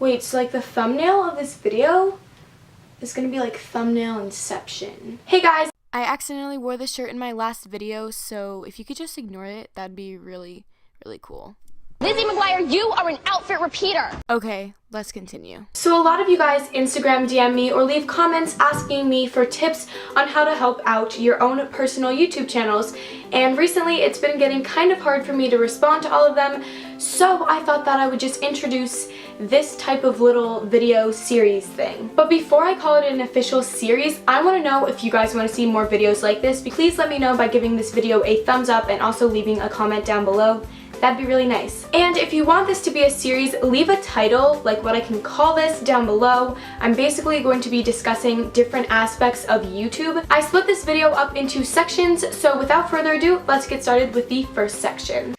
Wait, so like the thumbnail of this video is gonna be like thumbnail inception. Hey guys! I accidentally wore this shirt in my last video, so if you could just ignore it, that'd be really, really cool. Lizzie McGuire, you are an outfit repeater. Okay, let's continue. So a lot of you guys Instagram DM me or leave comments asking me for tips on how to help out your own personal YouTube channels, and recently it's been getting kind of hard for me to respond to all of them, so I thought that I would just introduce this type of little video series thing. But before I call it an official series, I want to know if you guys want to see more videos like this. Please let me know by giving this video a thumbs up and also leaving a comment down below. That'd be really nice. And if you want this to be a series, leave a title, like what I can call this, down below. I'm basically going to be discussing different aspects of YouTube. I split this video up into sections, so without further ado, let's get started with the first section.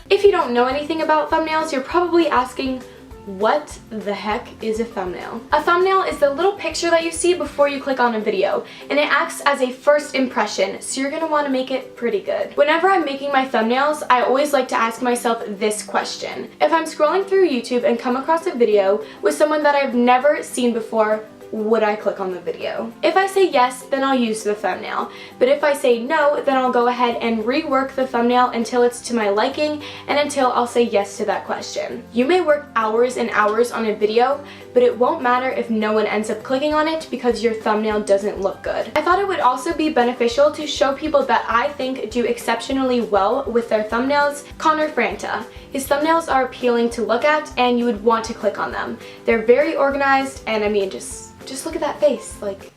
If you don't know anything about thumbnails, you're probably asking, what the heck is a thumbnail? A thumbnail is the little picture that you see before you click on a video, and it acts as a first impression, so you're gonna want to make it pretty good. Whenever I'm making my thumbnails, I always like to ask myself this question. If I'm scrolling through YouTube and come across a video with someone that I've never seen before, would I click on the video? If I say yes, then I'll use the thumbnail. But if I say no, then I'll go ahead and rework the thumbnail until it's to my liking and until I'll say yes to that question. You may work hours and hours on a video, but it won't matter if no one ends up clicking on it because your thumbnail doesn't look good. I thought it would also be beneficial to show people that I think do exceptionally well with their thumbnails. Connor Franta. His thumbnails are appealing to look at and you would want to click on them. They're very organized, and I mean, just look at that face, like,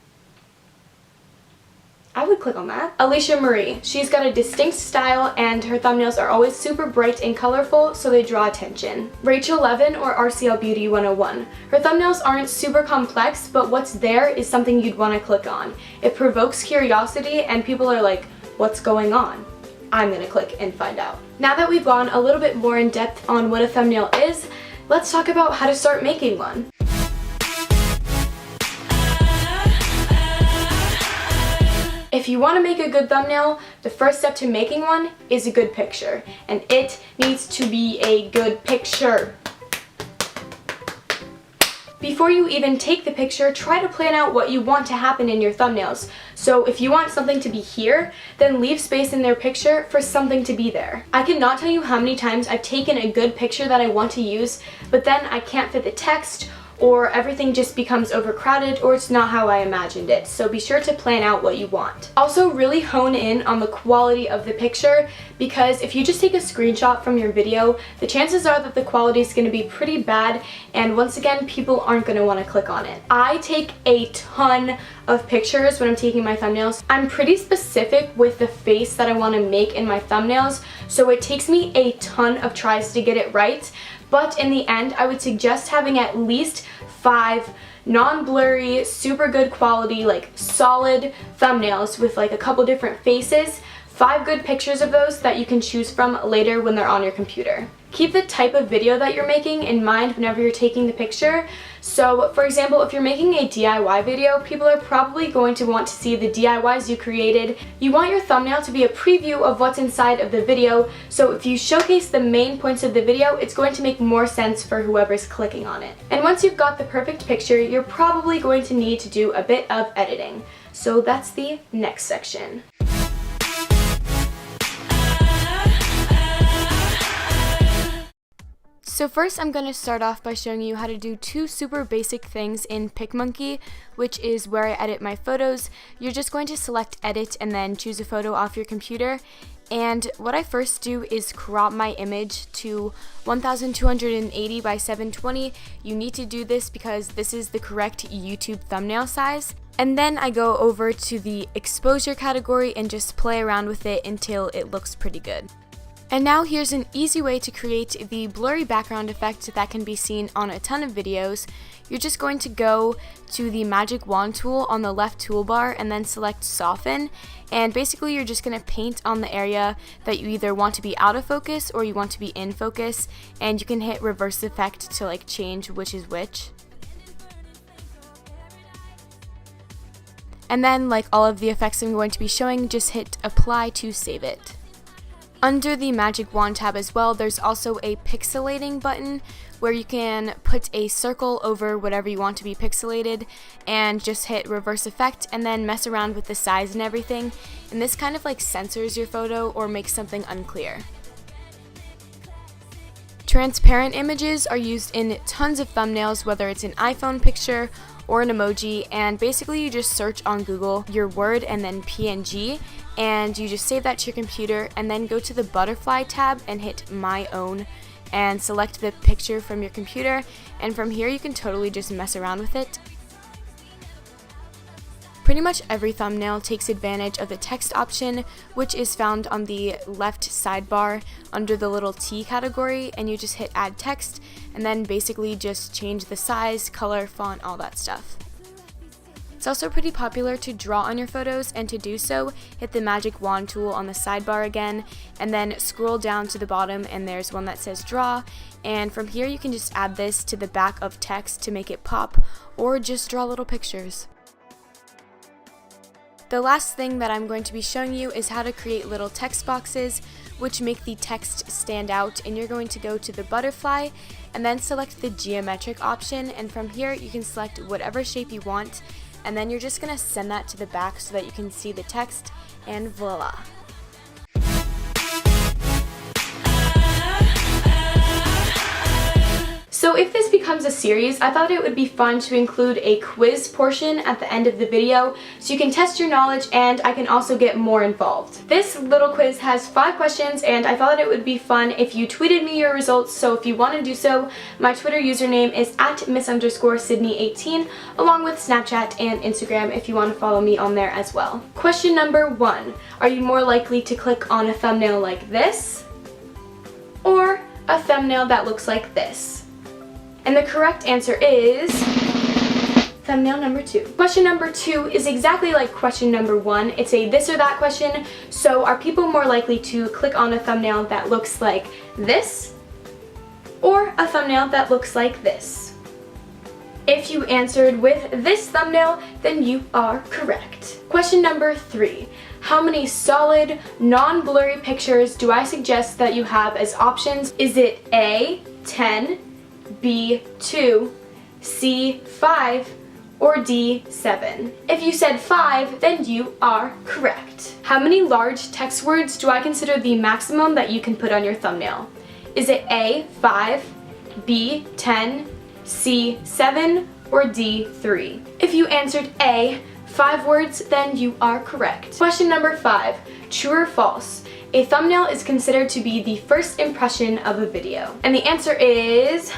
I would click on that. Alicia Marie. She's got a distinct style and her thumbnails are always super bright and colorful, so they draw attention. Rachel Levin, or RCL Beauty 101. Her thumbnails aren't super complex, but what's there is something you'd want to click on. It provokes curiosity and people are like, what's going on? I'm gonna click and find out. Now that we've gone a little bit more in depth on what a thumbnail is, let's talk about how to start making one. If you want to make a good thumbnail, the first step to making one is a good picture, and it needs to be a good picture. Before you even take the picture, try to plan out what you want to happen in your thumbnails. So if you want something to be here, then leave space in their picture for something to be there. I cannot tell you how many times I've taken a good picture that I want to use, but then I can't fit the text, or everything just becomes overcrowded, or it's not how I imagined it. So be sure to plan out what you want. Also, really hone in on the quality of the picture, because if you just take a screenshot from your video, the chances are that the quality is going to be pretty bad, and once again, people aren't going to want to click on it. I take a ton of pictures when I'm taking my thumbnails. I'm pretty specific with the face that I want to make in my thumbnails, so it takes me a ton of tries to get it right. But in the end, I would suggest having at least 5 non-blurry, super good quality, like solid thumbnails with like a couple different faces. 5 good pictures of those that you can choose from later when they're on your computer. Keep the type of video that you're making in mind whenever you're taking the picture. So, for example, if you're making a DIY video, people are probably going to want to see the DIYs you created. You want your thumbnail to be a preview of what's inside of the video, so if you showcase the main points of the video, it's going to make more sense for whoever's clicking on it. And once you've got the perfect picture, you're probably going to need to do a bit of editing. So that's the next section. So first I'm going to start off by showing you how to do 2 super basic things in PicMonkey, which is where I edit my photos. You're just going to select edit and then choose a photo off your computer. And what I first do is crop my image to 1280 by 720. You need to do this because this is the correct YouTube thumbnail size. And then I go over to the exposure category and just play around with it until it looks pretty good. And now here's an easy way to create the blurry background effect that can be seen on a ton of videos. You're just going to go to the magic wand tool on the left toolbar and then select soften, and basically you're just going to paint on the area that you either want to be out of focus or you want to be in focus, and you can hit reverse effect to like change which is which. And then, like all of the effects I'm going to be showing, just hit apply to save it. Under the Magic Wand tab as well, there's also a pixelating button where you can put a circle over whatever you want to be pixelated and just hit reverse effect and then mess around with the size and everything. And this kind of like censors your photo or makes something unclear. Transparent images are used in tons of thumbnails, whether it's an iPhone picture or an emoji, and basically you just search on Google your word and then PNG, and you just save that to your computer and then go to the butterfly tab and hit My Own and select the picture from your computer, and from here you can totally just mess around with it. Pretty much every thumbnail takes advantage of the text option, which is found on the left sidebar under the little T category, and you just hit add text and then basically just change the size, color, font, all that stuff. It's also pretty popular to draw on your photos, and to do so, hit the magic wand tool on the sidebar again and then scroll down to the bottom and there's one that says draw, and from here you can just add this to the back of text to make it pop, or just draw little pictures. The last thing that I'm going to be showing you is how to create little text boxes which make the text stand out, and you're going to go to the butterfly and then select the geometric option, and from here you can select whatever shape you want, and then you're just going to send that to the back so that you can see the text, and voila. So if this becomes a series, I thought it would be fun to include a quiz portion at the end of the video so you can test your knowledge and I can also get more involved. This little quiz has 5 questions and I thought it would be fun if you tweeted me your results, so if you want to do so, my Twitter username is @miss_Sydney18 along with Snapchat and Instagram if you want to follow me on there as well. Question number 1. Are you more likely to click on a thumbnail like this or a thumbnail that looks like this? And the correct answer is thumbnail number 2. Question number 2 is exactly like question number 1. It's a this or that question. So are people more likely to click on a thumbnail that looks like this or a thumbnail that looks like this? If you answered with this thumbnail, then you are correct. Question number 3. How many solid, non-blurry pictures do I suggest that you have as options? Is it A, 10, B, 2, C, 5, or D, 7? If you said 5, then you are correct. How many large text words do I consider the maximum that you can put on your thumbnail? Is it A, 5, B, 10, C, 7, or D, 3? If you answered A, 5 words, then you are correct. Question number 5. True or false? A thumbnail is considered to be the first impression of a video. And the answer is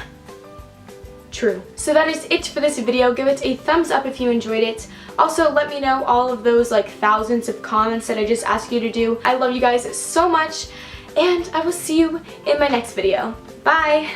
true. So that is it for this video. Give it a thumbs up if you enjoyed it. Also, let me know all of those like thousands of comments that I just asked you to do. I love you guys so much, and I will see you in my next video. Bye!